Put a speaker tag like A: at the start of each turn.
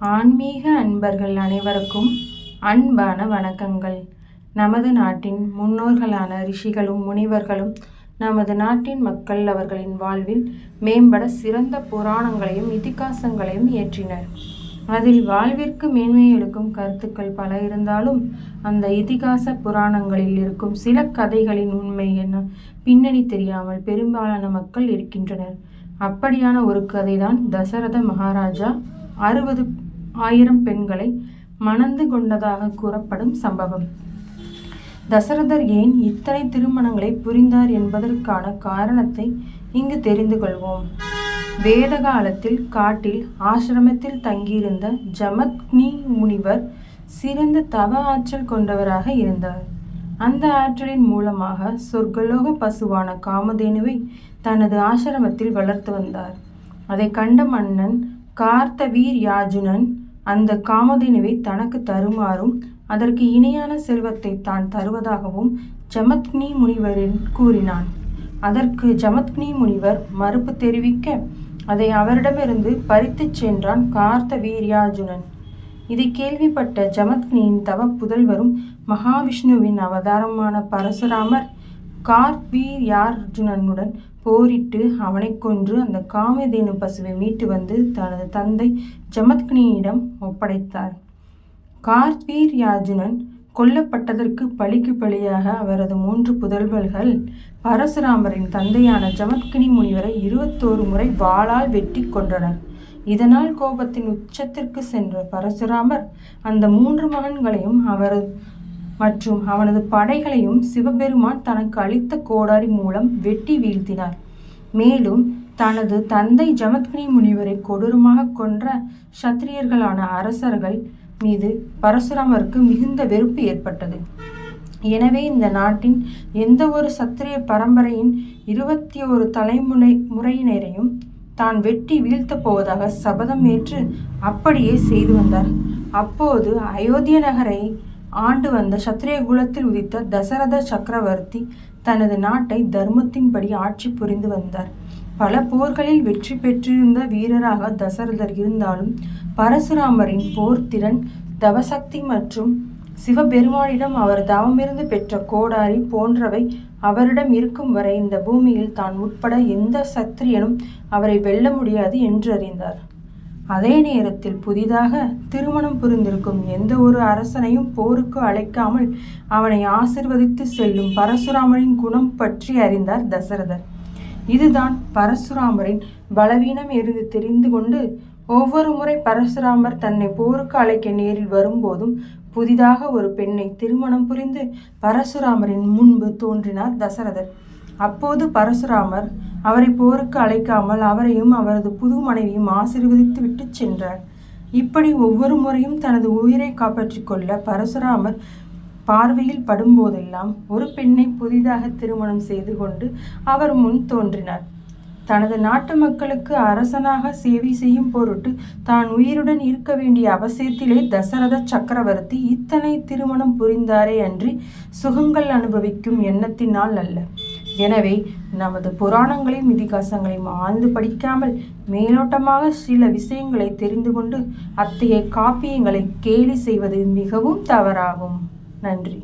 A: ஆன்மீக அன்பர்கள் அனைவருக்கும் அன்பான வணக்கங்கள். நமது நாட்டின் முன்னோர்களான ரிஷிகளும் முனிவர்களும் நமது நாட்டின் மக்கள் அவர்களின் வாழ்வில் மேம்பட சிறந்த புராணங்களையும் இதிகாசங்களையும் இயற்றினர். அதில் வாழ்விற்கு மேன்மை எடுக்கும் கருத்துக்கள் பல இருந்தாலும் அந்த இதிகாச புராணங்களில் இருக்கும் சில கதைகளின் உண்மை என்ன பின்னணி தெரியாமல் பெரும்பாலான மக்கள் இருக்கின்றனர். அப்படியான ஒரு கதைதான் தசரத மகாராஜா 60,000 பெண்களை மணந்து கொண்டதாக கூறப்படும் சம்பவம். தசரதர் ஏன் இத்தனை திருமணங்களை புரிந்தார் என்பதற்கான காரணத்தை இங்கு தெரிந்து கொள்வோம். வேத காலத்தில் காட்டில் ஆசிரமத்தில் தங்கியிருந்த ஜமத்க்னி முனிவர் சிறந்த தவ ஆற்றல் கொண்டவராக இருந்தார். அந்த ஆற்றலின் மூலமாக சொர்க்கலோக பசுவான காமதேனுவை தனது ஆசிரமத்தில் வளர்த்து வந்தார். அதை கண்ட மன்னன் கார்த்தவீர்யாஜுனன் அந்த காமதேனுவை தனக்கு தருமாறும் அதற்கு இணையான செல்வத்தை தான் தருவதாகவும் ஜமத்க்னி முனிவரின் கூறினான். அதற்கு ஜமத்க்னி முனிவர் மறுப்பு தெரிவிக்க அதை அவரிடமிருந்து பறித்துச் சென்றான் கார்த்தவீர்யாஜுனன். இதை கேள்விப்பட்ட ஜமத்க்னியின் தவ புதல்வரும் மகாவிஷ்ணுவின் அவதாரமான பரசுராமர் கார்த்தவீர்யார்ஜுனனுடன் போரிட்டு அவனை கொன்று அந்த காமதேனு பசுவை மீட்டு வந்து தனது தந்தை ஜமத்க்னியிடம் ஒப்படைத்தார். கார்த்தவீர்யார்ஜுனன் கொல்லப்பட்டதற்கு பழிக்கு பழியாக அவரது 3 புதல்வர்கள் பரசுராமரின் தந்தையான ஜமத்க்னி முனிவரை 21 முறை வாளால் வெட்டி கொன்றனர். இதனால் கோபத்தின் உச்சத்திற்கு சென்ற பரசுராமர் அந்த 3 மகன்களையும் மற்றும் அவனது படைகளையும் சிவபெருமான் தனக்கு அளித்த கோடாரி மூலம் வெட்டி வீழ்த்தினார். மேலும் தனது தந்தை ஜமத்க்னி முனிவரை கொடூரமாக கொன்ற சத்திரியர்களான அரசர்கள் மீது பரசுராமருக்கு மிகுந்த வெறுப்பு ஏற்பட்டது. எனவே இந்த நாட்டின் எந்த ஒரு சத்திரிய பரம்பரையின் 21 தலைமுறையினரையும் தான் வெட்டி வீழ்த்தப் போவதாக சபதம் ஏற்று அப்படியே செய்து வந்தார். அப்போது அயோத்திய நகரை ஆண்டு வந்த சத்திரிய குலத்தில் உதித்த தசரத சக்கரவர்த்தி தனது நாட்டை தர்மத்தின்படி ஆட்சி புரிந்து வந்தார். பல போர்களில் வெற்றி பெற்றிருந்த வீரராக தசரதர் இருந்தாலும் பரசுராமரின் போர்த்திறன், தவசக்தி மற்றும் சிவபெருமானிடம் அவர் தவமிருந்து பெற்ற கோடாரி போன்றவை அவரிடம் இருக்கும் வரை இந்த பூமியில் தான் உட்பட எந்த சத்திரியனும் அவரை வெல்ல முடியாது என்று அறிந்தார். அதே நேரத்தில் புதிதாக திருமணம் புரிந்திருக்கும் எந்த ஒரு அரசனையும் போருக்கு அழைக்காமல் அவனை ஆசிர்வதித்து செல்லும் பரசுராமரின் குணம் பற்றி அறிந்தார் தசரதர். இதுதான் பரசுராமரின் பலவீனம் என்று தெரிந்து கொண்டு ஒவ்வொரு முறை பரசுராமர் தன்னை போருக்கு அழைக்க நேரில் வரும்போதும் புதிதாக ஒரு பெண்ணை திருமணம் புரிந்து பரசுராமரின் முன்பு தோன்றினார் தசரதர். அப்போது பரசுராமர் அவரை போருக்கு அழைக்காமல் அவரையும் அவரது புது மனைவியும் ஆசீர்வதித்து விட்டு சென்றார். இப்படி ஒவ்வொரு முறையும் தனது உயிரை காப்பாற்றிக் கொள்ள பரசுராமர் பார்வையில் படும்போதெல்லாம் ஒரு பெண்ணை புதிதாக திருமணம் செய்து கொண்டு அவர் முன் தோன்றினார். தனது நாட்டு மக்களுக்கு அரசனாக சேவை செய்யும் பொருட்டு தான் உயிருடன் இருக்க வேண்டிய அவசியத்திலே தசரத சக்கரவர்த்தி இத்தனை திருமணம் புரிந்தாரே அன்றி சுகங்கள் அனுபவிக்கும் எண்ணத்தினால் அல்ல. எனவே நமது புராணங்களையும் இதிகாசங்களையும் ஆழ்ந்து படிக்காமல் மேலோட்டமாக சில விஷயங்களை தெரிந்து கொண்டு அத்தகைய காப்பியங்களை கேலி செய்வது மிகவும் தவறாகும். நன்றி.